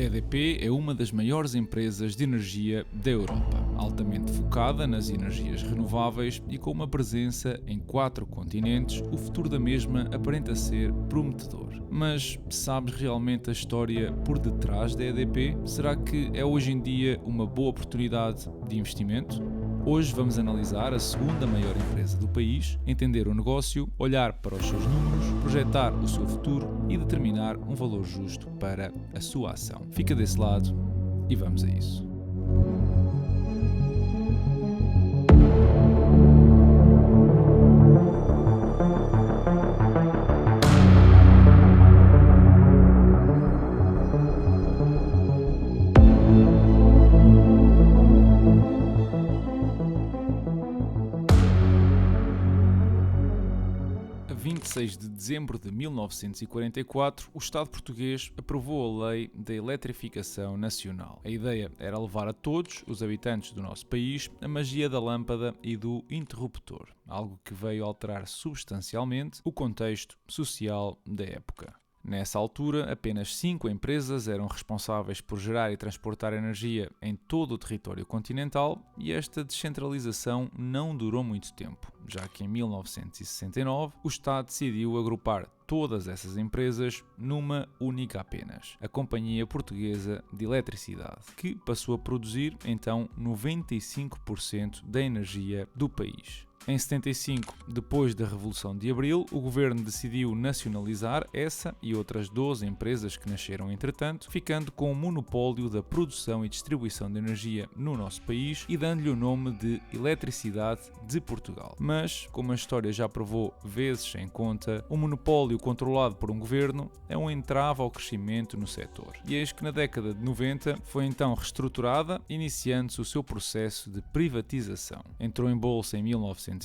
A EDP é uma das maiores empresas de energia da Europa, altamente focada nas energias renováveis e com uma presença em 4 continentes. O futuro da mesma aparenta ser prometedor. Mas sabes realmente a história por detrás da EDP? Será que é hoje em dia uma boa oportunidade de investimento? Hoje vamos analisar a segunda maior empresa do país, entender o negócio, olhar para os seus números, projetar o seu futuro e determinar um valor justo para a sua ação. Fica desse lado e vamos a isso. A 26 de dezembro de 1944, o Estado português aprovou a Lei da Eletrificação Nacional. A ideia era levar a todos os habitantes do nosso país a magia da lâmpada e do interruptor, algo que veio alterar substancialmente o contexto social da época. Nessa altura, apenas 5 empresas eram responsáveis por gerar e transportar energia em todo o território continental e esta descentralização não durou muito tempo, já que em 1969 o Estado decidiu agrupar todas essas empresas numa única apenas, a Companhia Portuguesa de Eletricidade, que passou a produzir então 95% da energia do país. Em 75, depois da Revolução de Abril, o governo decidiu nacionalizar essa e outras 12 empresas que nasceram entretanto, ficando com o monopólio da produção e distribuição de energia no nosso país e dando-lhe o nome de Eletricidade de Portugal. Mas, como a história já provou vezes sem conta, o monopólio controlado por um governo é um entrave ao crescimento no setor. E eis que na década de 90 foi então reestruturada, iniciando-se o seu processo de privatização. Entrou em bolsa em 1994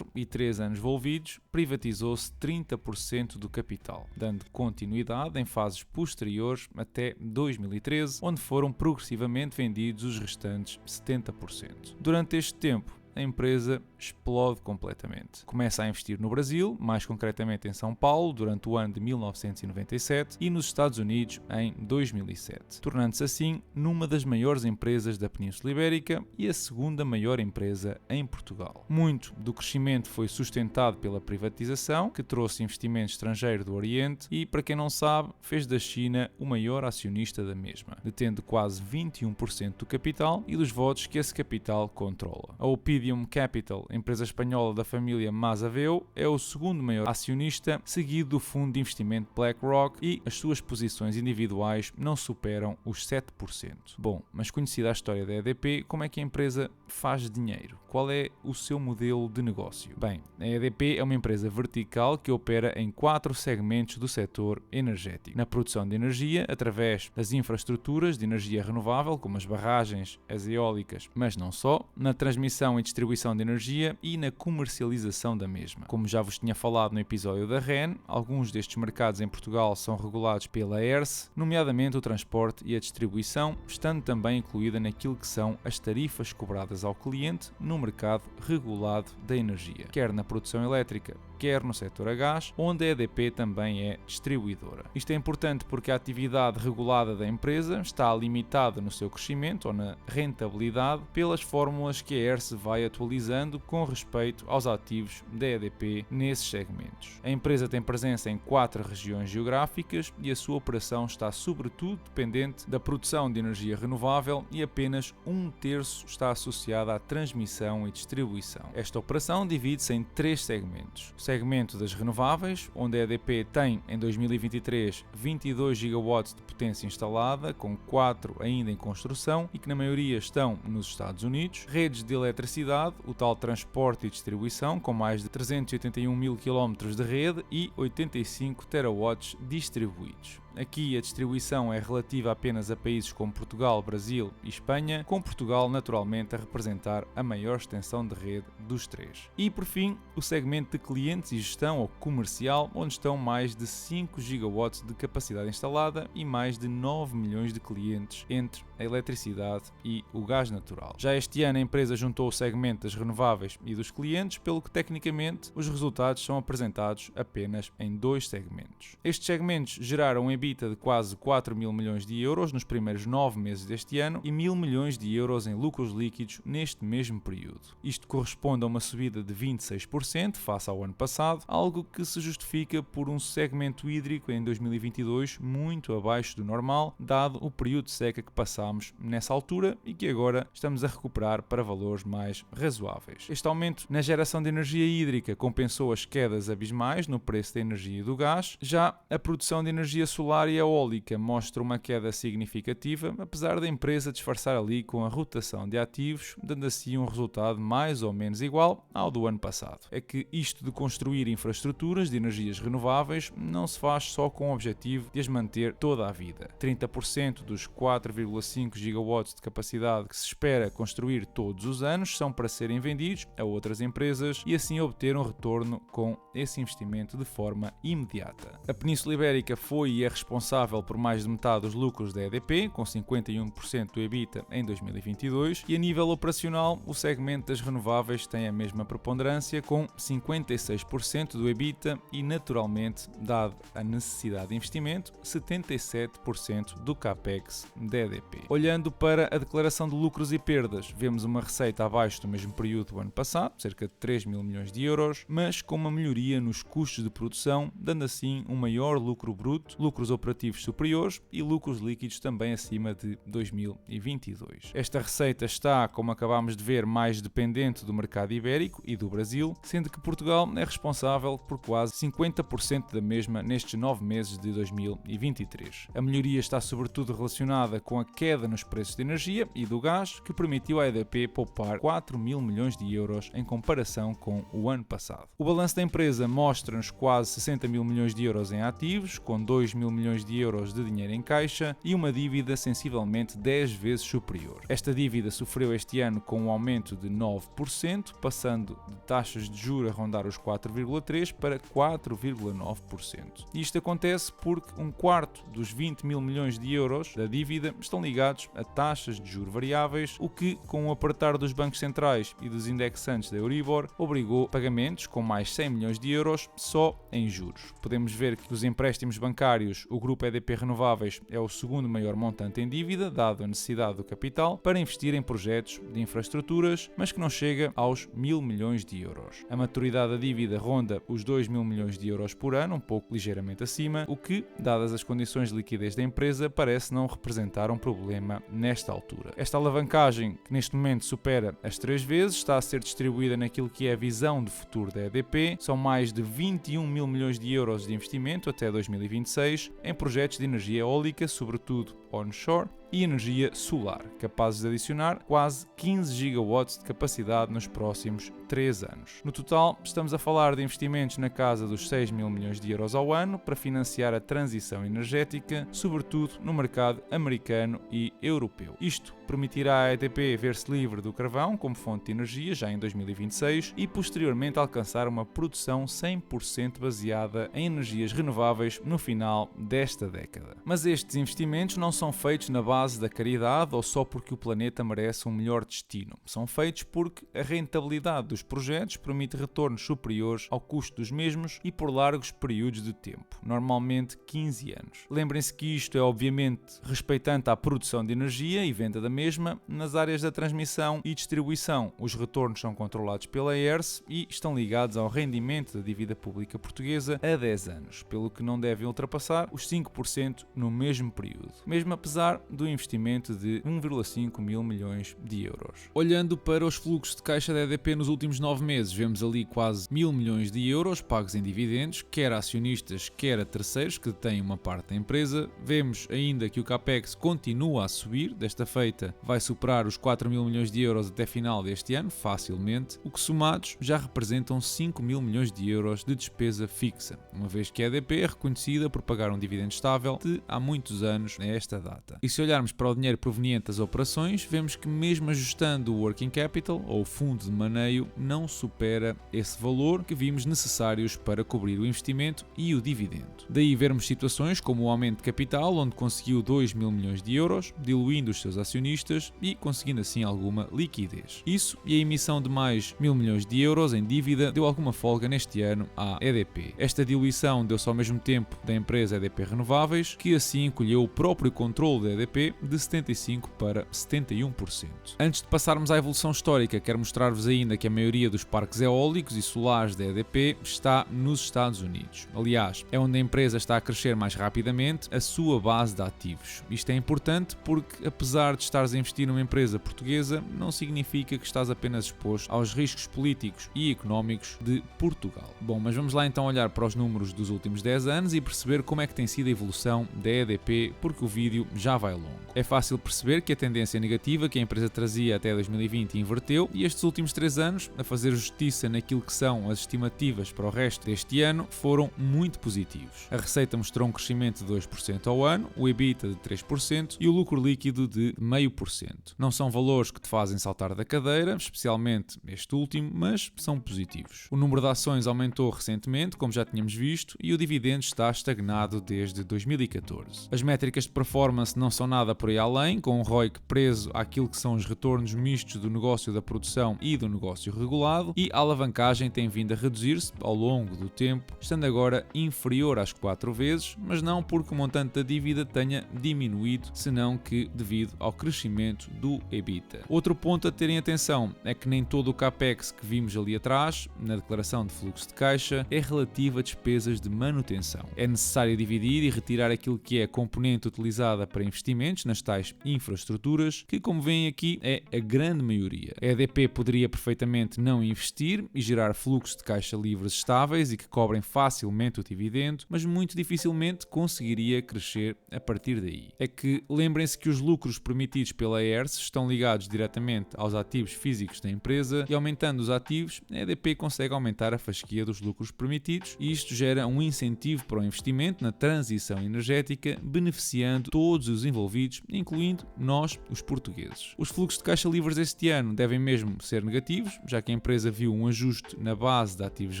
e 3 anos envolvidos, privatizou-se 30% do capital, dando continuidade em fases posteriores até 2013, onde foram progressivamente vendidos os restantes 70%. Durante este tempo, a empresa explode completamente. Começa a investir no Brasil, mais concretamente em São Paulo, durante o ano de 1997 e nos Estados Unidos em 2007, tornando-se assim numa das maiores empresas da Península Ibérica e a segunda maior empresa em Portugal. Muito do crescimento foi sustentado pela privatização, que trouxe investimento estrangeiro do Oriente e, para quem não sabe, fez da China o maior acionista da mesma, detendo quase 21% do capital e dos votos que esse capital controla. A Opidium Capital, empresa espanhola da família Mazaveu, é o segundo maior acionista, seguido do fundo de investimento BlackRock, e as suas posições individuais não superam os 7%. Bom, mas conhecida a história da EDP, como é que a empresa faz dinheiro? Qual é o seu modelo de negócio? Bem, a EDP é uma empresa vertical que opera em 4 segmentos do setor energético. Na produção de energia, através das infraestruturas de energia renovável, como as barragens, as eólicas, mas não só, na transmissão e distribuição de energia e na comercialização da mesma. Como já vos tinha falado no episódio da REN, alguns destes mercados em Portugal são regulados pela ERSE, nomeadamente o transporte e a distribuição, estando também incluída naquilo que são as tarifas cobradas ao cliente no mercado regulado da energia, quer na produção elétrica, quer no setor a gás, onde a EDP também é distribuidora. Isto é importante porque a atividade regulada da empresa está limitada no seu crescimento ou na rentabilidade pelas fórmulas que a ERSE vai atualizando com respeito aos ativos da EDP nesses segmentos. A empresa tem presença em 4 regiões geográficas e a sua operação está sobretudo dependente da produção de energia renovável e apenas 1/3 está associada à transmissão e distribuição. Esta operação divide-se em 3 segmentos. O segmento das renováveis, onde a EDP tem em 2023 22 gigawatts de potência instalada, com 4 ainda em construção e que na maioria estão nos Estados Unidos. Redes de eletricidade, o tal transporte e distribuição, com mais de 381 mil km de rede e 85 terawatts distribuídos. Aqui a distribuição é relativa apenas a países como Portugal, Brasil e Espanha, com Portugal naturalmente a representar a maior extensão de rede dos 3. E por fim, o segmento de clientes e gestão ou comercial, onde estão mais de 5 gigawatts de capacidade instalada e mais de 9 milhões de clientes entre a eletricidade e o gás natural. Já este ano a empresa juntou o segmento das renováveis e dos clientes, pelo que tecnicamente os resultados são apresentados apenas em dois segmentos. Estes segmentos geraram um EBITDA de quase 4 mil milhões de euros nos primeiros 9 meses deste ano e 1.000 milhões de euros em lucros líquidos neste mesmo período. Isto corresponde a uma subida de 26% face ao ano passado, algo que se justifica por um segmento hídrico em 2022 muito abaixo do normal, dado o período de seca que passámos nessa altura e que agora estamos a recuperar para valores mais razoáveis. Este aumento na geração de energia hídrica compensou as quedas abismais no preço da energia e do gás. Já a produção de energia solar e eólica mostra uma queda significativa, apesar da empresa disfarçar ali com a rotação de ativos, dando assim um resultado mais ou menos igual ao do ano passado. É que isto de construir infraestruturas de energias renováveis não se faz só com o objetivo de as manter toda a vida. 30% dos 4,5 gigawatts de capacidade que se espera construir todos os anos são para serem vendidos a outras empresas e assim obter um retorno com esse investimento de forma imediata. A Península Ibérica foi e é responsável por mais de metade dos lucros da EDP, com 51% do EBITDA em 2022, e a nível operacional o segmento das renováveis tem a mesma preponderância, com 56% do EBITDA e, naturalmente, dado a necessidade de investimento, 77% do CAPEX da EDP. Olhando para a declaração de lucros e perdas, vemos uma receita abaixo do mesmo período do ano passado, cerca de 3 mil milhões de euros, mas com uma melhoria nos custos de produção, dando assim um maior lucro bruto, lucros operativos superiores e lucros líquidos também acima de 2022. Esta receita está, como acabámos de ver, mais dependente do mercado ibérico e do Brasil, sendo que Portugal é responsável por quase 50% da mesma nestes 9 meses de 2023. A melhoria está sobretudo relacionada com a queda nos preços de energia e do gás, que permitiu à EDP poupar 4 mil milhões de euros em comparação com o ano passado. O balanço da empresa mostra-nos quase 60 mil milhões de euros em ativos, com 2 mil milhões de euros de dinheiro em caixa e uma dívida sensivelmente 10 vezes superior. Esta dívida sofreu este ano com um aumento de 9%, passando de taxas de juros a rondar os 4,3% para 4,9%. Isto acontece porque um quarto dos 20 mil milhões de euros da dívida estão ligados a taxas de juros variáveis, o que, com o apertar dos bancos centrais e dos indexantes da Euribor, obrigou pagamentos com mais 100 milhões de euros só em juros. Podemos ver que dos empréstimos bancários, o grupo EDP Renováveis é o segundo maior montante em dívida, dado a necessidade do capital, para investir em projetos de infraestruturas, mas que não chega aos 1.000 milhões de euros. A maturidade da dívida ronda os 2 mil milhões de euros por ano, um pouco ligeiramente acima, o que, dadas as condições de liquidez da empresa, parece não representar um problema nesta altura. Esta alavancagem, que neste momento supera as 3 vezes, está a ser distribuída naquilo que é a visão de futuro da EDP. São mais de 21 mil milhões de euros de investimento até 2026 em projetos de energia eólica, sobretudo onshore, e energia solar, capazes de adicionar quase 15 gigawatts de capacidade nos próximos 3 anos. No total, estamos a falar de investimentos na casa dos 6 mil milhões de euros ao ano para financiar a transição energética, sobretudo no mercado americano e europeu. Isto permitirá à EDP ver-se livre do carvão como fonte de energia já em 2026 e posteriormente alcançar uma produção 100% baseada em energias renováveis no final desta década. Mas estes investimentos não são feitos na base da caridade ou só porque o planeta merece um melhor destino. São feitos porque a rentabilidade dos projetos permite retornos superiores ao custo dos mesmos e por largos períodos de tempo, normalmente 15 anos. Lembrem-se que isto é obviamente respeitante à produção de energia e venda da mesma. Nas áreas da transmissão e distribuição, os retornos são controlados pela ERSE e estão ligados ao rendimento da dívida pública portuguesa a 10 anos, pelo que não devem ultrapassar os 5% no mesmo período, mesmo apesar do investimento de 1,5 mil milhões de euros. Olhando para os fluxos de caixa da EDP nos últimos 9 meses, vemos ali quase 1.000 milhões de euros pagos em dividendos, quer a acionistas, quer a terceiros que detêm uma parte da empresa. Vemos ainda que o CAPEX continua a subir, desta feita empresa vai superar os 4 mil milhões de euros até final deste ano, facilmente, o que somados já representam 5 mil milhões de euros de despesa fixa, uma vez que a EDP é reconhecida por pagar um dividendo estável de há muitos anos a esta data. E se olharmos para o dinheiro proveniente das operações, vemos que mesmo ajustando o working capital, ou fundo de maneio, não supera esse valor que vimos necessários para cobrir o investimento e o dividendo. Daí vermos situações como o aumento de capital, onde conseguiu 2 mil milhões de euros, diluindo os seus acionistas e conseguindo assim alguma liquidez. Isso e a emissão de mais 1.000 milhões de euros em dívida deu alguma folga neste ano à EDP. Esta diluição deu-se ao mesmo tempo da empresa EDP Renováveis, que assim encolheu o próprio controle da EDP de 75% para 71%. Antes de passarmos à evolução histórica, quero mostrar-vos ainda que a maioria dos parques eólicos e solares da EDP está nos Estados Unidos. Aliás, é onde a empresa está a crescer mais rapidamente a sua base de ativos. Isto é importante porque, apesar de estares a investir numa empresa portuguesa, não significa que estás apenas exposto aos riscos políticos e económicos de Portugal. Bom, mas vamos lá então olhar para os números dos últimos 10 anos e perceber como é que tem sido a evolução da EDP, porque o vídeo já vai longo. É fácil perceber que a tendência negativa que a empresa trazia até 2020 inverteu e estes últimos 3 anos, a fazer justiça naquilo que são as estimativas para o resto deste ano, foram muito positivos. A receita mostrou um crescimento de 2% ao ano, o EBITDA de 3% e o lucro líquido de 0,5%. Não são valores que te fazem saltar da cadeira, especialmente este último, mas são positivos. O número de ações aumentou recentemente, como já tínhamos visto, e o dividendo está estagnado desde 2014. As métricas de performance não são nada por aí além, com um ROIC preso àquilo que são os retornos mistos do negócio da produção e do negócio regulado, e a alavancagem tem vindo a reduzir-se ao longo do tempo, estando agora inferior às 4 vezes, mas não porque o montante da dívida tenha diminuído, senão que devido ao crescimento do EBITDA. Outro ponto a terem atenção é que nem todo o CAPEX que vimos ali atrás, na declaração de fluxo de caixa, é relativo a despesas de manutenção. É necessário dividir e retirar aquilo que é a componente utilizada para investimentos nas tais infraestruturas, que, como veem aqui, é a grande maioria. A EDP poderia perfeitamente não investir e gerar fluxos de caixa livres estáveis e que cobrem facilmente o dividendo, mas muito dificilmente conseguiria crescer a partir daí. É que lembrem-se que os lucros permitidos pela ERSE estão ligados diretamente aos ativos físicos da empresa e, aumentando os ativos, a EDP consegue aumentar a fasquia dos lucros permitidos e isto gera um incentivo para o investimento na transição energética, beneficiando todos os envolvidos, incluindo nós, os portugueses. Os fluxos de caixa livres este ano devem mesmo ser negativos, já que a empresa viu um ajuste na base de ativos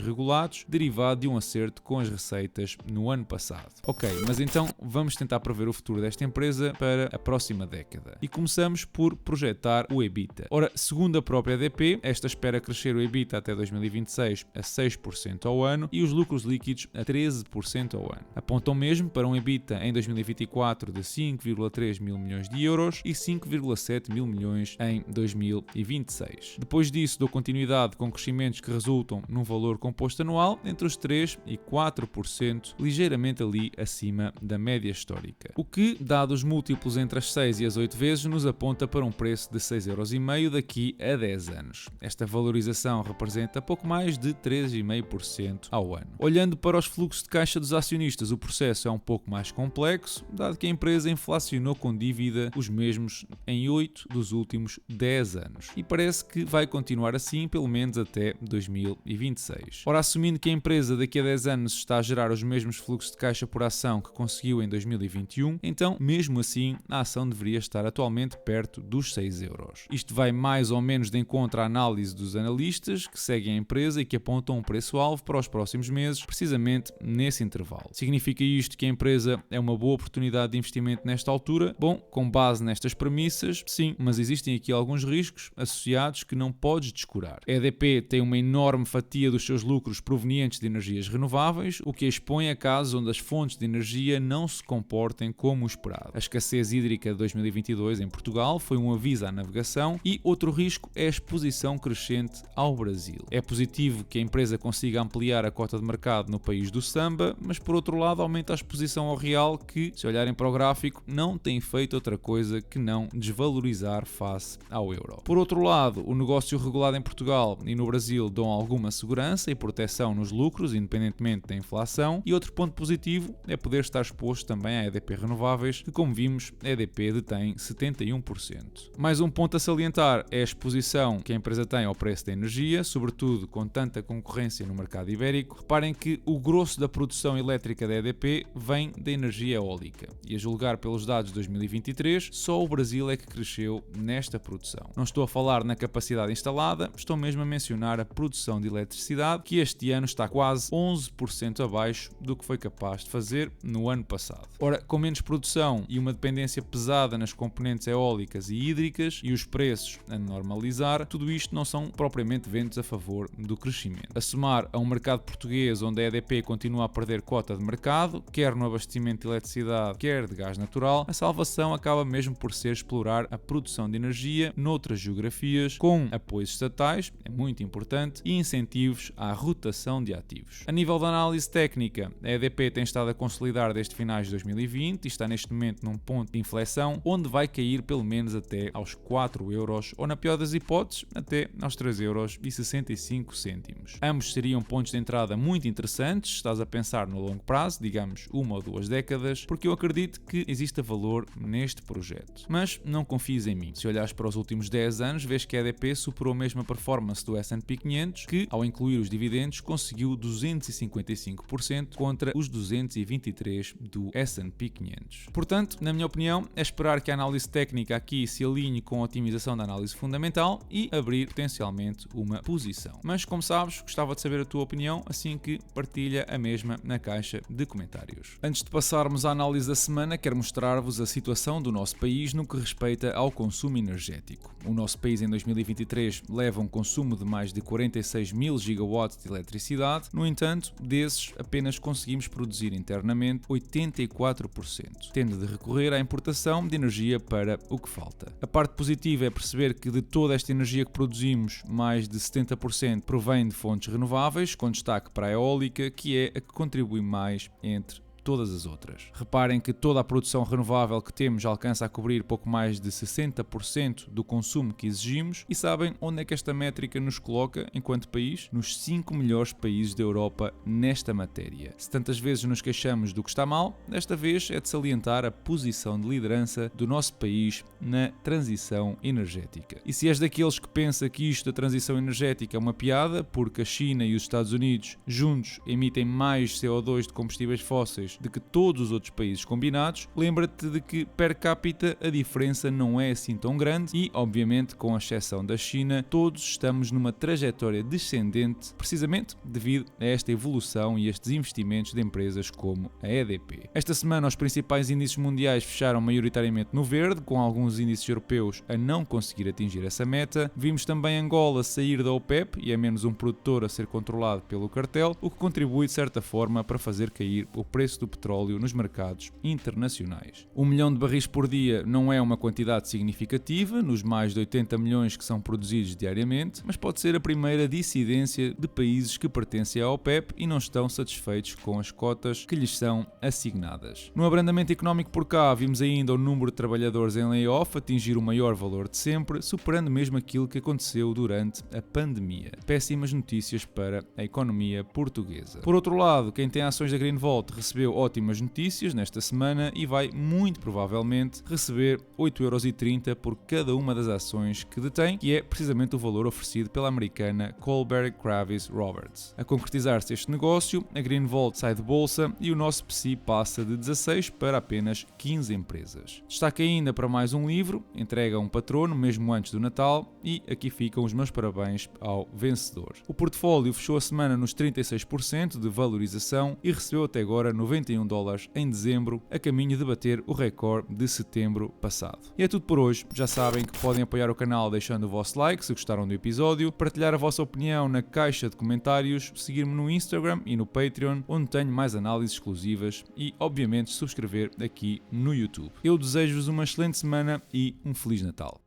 regulados, derivado de um acerto com as receitas no ano passado. Ok, mas então vamos tentar prever o futuro desta empresa para a próxima década. E começamos por projetar o EBITDA. Ora, segundo a própria EDP, esta espera crescer o EBITDA até 2026 a 6% ao ano e os lucros líquidos a 13% ao ano. Apontam mesmo para um EBITDA em 2024 de 5,3 mil milhões de euros e 5,7 mil milhões em 2026. Depois disso, dou continuidade com crescimentos que resultam num valor composto anual entre os 3% e 4%, ligeiramente ali acima da média histórica. O que, dados os múltiplos entre as 6 e as 8 vezes, nos aponta para um preço de 6,5€ daqui a 10 anos. Esta valorização representa pouco mais de 3,5% ao ano. Olhando para os fluxos de caixa dos acionistas, o processo é um pouco mais complexo, dado que a empresa inflacionou com dívida os mesmos em 8 dos últimos 10 anos. E parece que vai continuar assim pelo menos até 2026. Ora, assumindo que a empresa daqui a 10 anos está a gerar os mesmos fluxos de caixa por ação que conseguiu em 2021, então, mesmo assim, a ação deveria estar atualmente perto dos 6€. Isto vai mais ou menos de encontro à análise dos analistas que seguem a empresa e que apontam um preço-alvo para os próximos meses, precisamente nesse intervalo. Significa isto que a empresa é uma boa oportunidade de investimento nesta altura? Bom, com base nestas premissas, sim, mas existem aqui alguns riscos associados que não podes descurar. A EDP tem uma enorme fatia dos seus lucros provenientes de energias renováveis, o que a expõe a casos onde as fontes de energia não se comportem como esperado. A escassez hídrica de 2022 em Portugal foi um aviso à navegação e outro risco é a exposição crescente ao Brasil. É positivo que a empresa consiga ampliar a cota de mercado no país do samba, mas por outro lado aumenta a exposição ao real que, se olharem para o gráfico, não tem feito outra coisa que não desvalorizar face ao euro. Por outro lado, o negócio regulado em Portugal e no Brasil dão alguma segurança e proteção nos lucros, independentemente da inflação, e outro ponto positivo é poder estar exposto também à EDP Renováveis, que, como vimos, a EDP detém 70% 91%. Mais um ponto a salientar é a exposição que a empresa tem ao preço da energia, sobretudo com tanta concorrência no mercado ibérico. Reparem que o grosso da produção elétrica da EDP vem da energia eólica e, a julgar pelos dados de 2023, só o Brasil é que cresceu nesta produção. Não estou a falar na capacidade instalada, estou mesmo a mencionar a produção de eletricidade, que este ano está quase 11% abaixo do que foi capaz de fazer no ano passado. Ora, com menos produção e uma dependência pesada nas componentes eólicas e hídricas e os preços a normalizar, tudo isto não são propriamente ventos a favor do crescimento. A somar a um mercado português onde a EDP continua a perder cota de mercado, quer no abastecimento de eletricidade, quer de gás natural, a salvação acaba mesmo por ser explorar a produção de energia noutras geografias com apoios estatais, é muito importante, e incentivos à rotação de ativos. A nível da análise técnica, a EDP tem estado a consolidar desde finais de 2020 e está neste momento num ponto de inflexão onde vai cair pelo menos até aos 4 euros ou, na pior das hipóteses, até aos 3,65 euros. Ambos seriam pontos de entrada muito interessantes, estás a pensar no longo prazo, digamos 1 ou 2 décadas, porque eu acredito que exista valor neste projeto. Mas não confies em mim. Se olhares para os últimos 10 anos, vês que a EDP superou a mesma performance do S&P 500, que, ao incluir os dividendos, conseguiu 255% contra os 223% do S&P 500. Portanto, na minha opinião, é esperar que a análise técnica aqui se alinhe com a otimização da análise fundamental e abrir potencialmente uma posição. Mas, como sabes, gostava de saber a tua opinião, assim que partilha a mesma na caixa de comentários. Antes de passarmos à análise da semana, quero mostrar-vos a situação do nosso país no que respeita ao consumo energético. O nosso país em 2023 leva um consumo de mais de 46 mil gigawatts de eletricidade, no entanto, desses apenas conseguimos produzir internamente 84%, tendo de recorrer à importação de energia para o que falta. A parte positiva é perceber que de toda esta energia que produzimos, mais de 70% provém de fontes renováveis, com destaque para a eólica, que é a que contribui mais entre todas as outras. Reparem que toda a produção renovável que temos alcança a cobrir pouco mais de 60% do consumo que exigimos e sabem onde é que esta métrica nos coloca enquanto país? Nos 5 melhores países da Europa nesta matéria. Se tantas vezes nos queixamos do que está mal, desta vez é de salientar a posição de liderança do nosso país na transição energética. E se és daqueles que pensa que isto da transição energética é uma piada, porque a China e os Estados Unidos juntos emitem mais CO2 de combustíveis fósseis de que todos os outros países combinados, lembra-te de que per capita a diferença não é assim tão grande e, obviamente, com a exceção da China, todos estamos numa trajetória descendente precisamente devido a esta evolução e estes investimentos de empresas como a EDP. Esta semana os principais índices mundiais fecharam maioritariamente no verde, com alguns índices europeus a não conseguir atingir essa meta. Vimos também Angola sair da OPEP e é menos um produtor a ser controlado pelo cartel, o que contribui de certa forma para fazer cair o preço do petróleo nos mercados internacionais. 1 milhão de barris por dia não é uma quantidade significativa nos mais de 80 milhões que são produzidos diariamente, mas pode ser a primeira dissidência de países que pertencem à OPEP e não estão satisfeitos com as cotas que lhes são assignadas. No abrandamento económico por cá, vimos ainda o número de trabalhadores em layoff atingir o maior valor de sempre, superando mesmo aquilo que aconteceu durante a pandemia. Péssimas notícias para a economia portuguesa. Por outro lado, quem tem ações da Greenvolt recebeu ótimas notícias nesta semana e vai muito provavelmente receber 8,30 € por cada uma das ações que detém, que é precisamente o valor oferecido pela americana Kohlberg Kravis Roberts. A concretizar-se este negócio, a Greenvolt sai de bolsa e o nosso PSI passa de 16 para apenas 15 empresas. Destaque ainda para mais um livro, entrega a um patrono mesmo antes do Natal, e aqui ficam os meus parabéns ao vencedor. O portfólio fechou a semana nos 36% de valorização e recebeu até agora 91 $91 em dezembro, a caminho de bater o recorde de setembro passado. E é tudo por hoje. Já sabem que podem apoiar o canal deixando o vosso like se gostaram do episódio, partilhar a vossa opinião na caixa de comentários, seguir-me no Instagram e no Patreon, onde tenho mais análises exclusivas, e obviamente subscrever aqui no YouTube. Eu desejo-vos uma excelente semana e um Feliz Natal.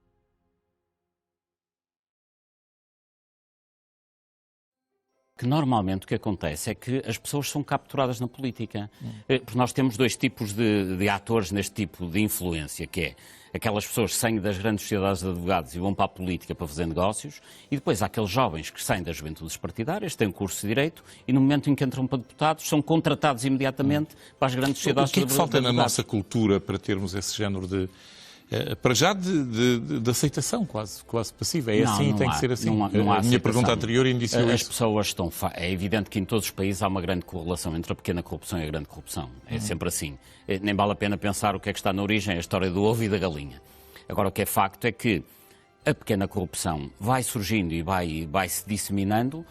Que normalmente o que acontece é que as pessoas são capturadas na política. Porque nós temos dois tipos de atores neste tipo de influência, que é aquelas pessoas que saem das grandes sociedades de advogados e vão para a política para fazer negócios, e depois há aqueles jovens que saem das juventudes partidárias, têm um curso de Direito, e no momento em que entram para deputados, são contratados imediatamente para as grandes sociedades de advogados. O que é que falta na nossa cultura para termos esse género para já de aceitação quase passiva. É Não, assim, não tem há, que ser assim. não há A minha aceitação. pergunta anterior indiciou As isso. pessoas estão... É evidente que em todos os países há uma grande correlação entre a pequena corrupção e a grande corrupção. É sempre assim. Nem vale a pena pensar o que é que está na origem, é a história do ovo e da galinha. Agora, o que é facto é que a pequena corrupção vai surgindo e vai se disseminando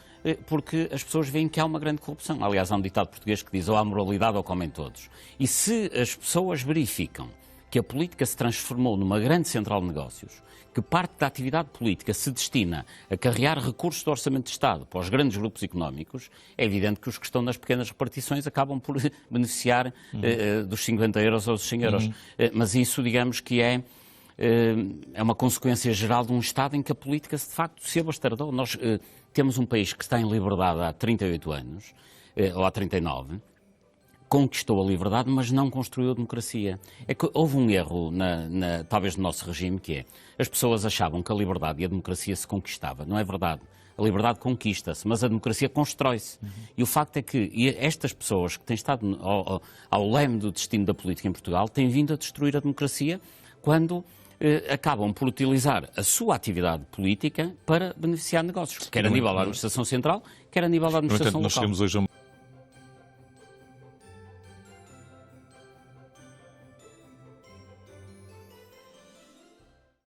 porque as pessoas veem que há uma grande corrupção. Aliás, há um ditado português que diz ou há moralidade ou comem todos. E se as pessoas verificam que a política se transformou numa grande central de negócios, que parte da atividade política se destina a carregar recursos do Orçamento de Estado para os grandes grupos económicos, é evidente que os que estão nas pequenas repartições acabam por beneficiar dos 50 euros ou dos 100 euros. Mas isso, digamos que é uma consequência geral de um Estado em que a política, de facto, se abastardou. Nós temos um país que está em liberdade há 38 anos, ou há 39, conquistou a liberdade, mas não construiu a democracia. É que houve um erro, talvez no nosso regime, que é, as pessoas achavam que a liberdade e a democracia se conquistava. Não é verdade. A liberdade conquista-se, mas a democracia constrói-se. E o facto é que estas pessoas que têm estado ao leme do destino da política em Portugal têm vindo a destruir a democracia quando acabam por utilizar a sua atividade política para beneficiar negócios, quer a nível da administração central, quer a nível da administração No entanto, nós local. chegamos hoje a